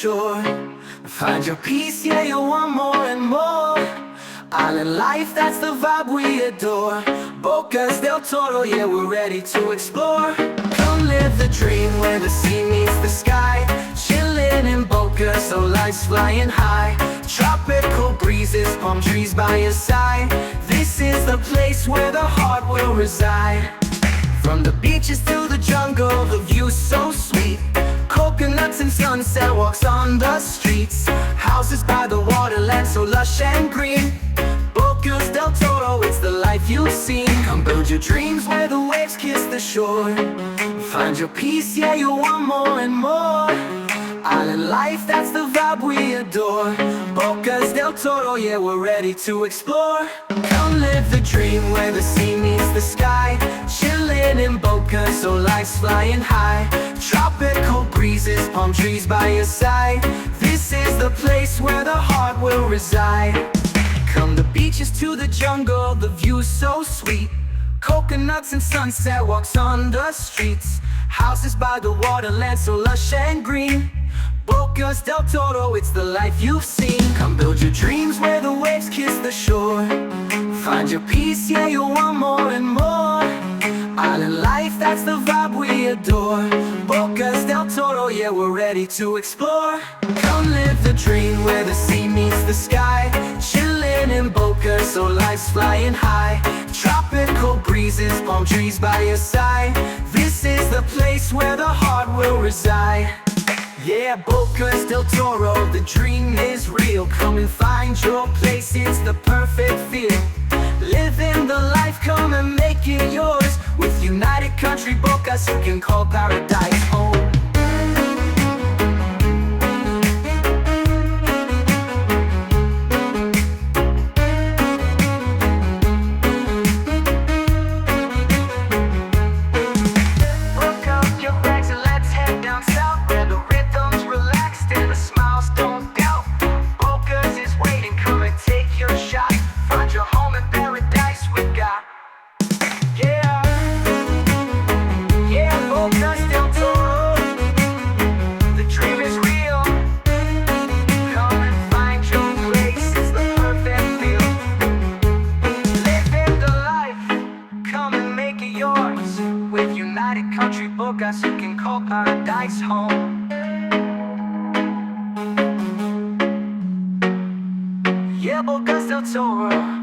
shore. Find your peace, yeah, you want more and more. Island life, that's the vibe we adore. Bocas del Toro, yeah, we're ready to explore. Come live the dream where the sea meets the sky. Chillin' in Bocas, so life's flying high. Tropical breezes, palm trees by your side. This is the place where the heart will reside. From the beaches to the jungle, the view's so sweet. Coconuts and sunset walks on the streets. Houses by the water, land so lush and green. Bocas del Toro, it's the life you've seen. Come build your dreams where the waves kiss the shore. Find your peace, yeah, you want more and more. Island life, that's the vibe we adore. Bocas del Toro, yeah, we're ready to explore. Come live the dream where the sea meets the sky. Chillin' in Bocas, so life's flying high. Tropical breezes, palm trees by your side. This is the place where the heart will reside. From the beaches to the jungle, the view's so sweet. Coconuts and sunset walks on the streets. Houses by the water, land so lush and green. Bocas del Toro, it's the life you've seen. Come build your dreams where the waves kiss the shore. Find your peace, yeah, you want more and more. Island life, that's the vibe we adore. Bocas del Toro, yeah, we're ready to explore. Come live the dream where the sea meets the sky. Chillin' in Bocas, so life's flying high. Tropical breezes, palm trees by your side. This is the place where the heart will reside. Yeah, Bocas del Toro, the dream is real. Come and find your place, it's the perfect feel. Living the life, come and make it yours. With United Country Bocas, you can call paradise home. Look up your bags and let's head down south, where the rhythm's relaxed and the smiles don't doubt. Bocas is waiting, come and take your shot. Find your home in paradise we got. Yeah, yeah, Bocas del Toro, the dream is real. Come and find your place, it's the perfect feel. Living the life, come and make it yours. With United Country Bocas, you can call paradise home. Yeah, Bocas del Toro.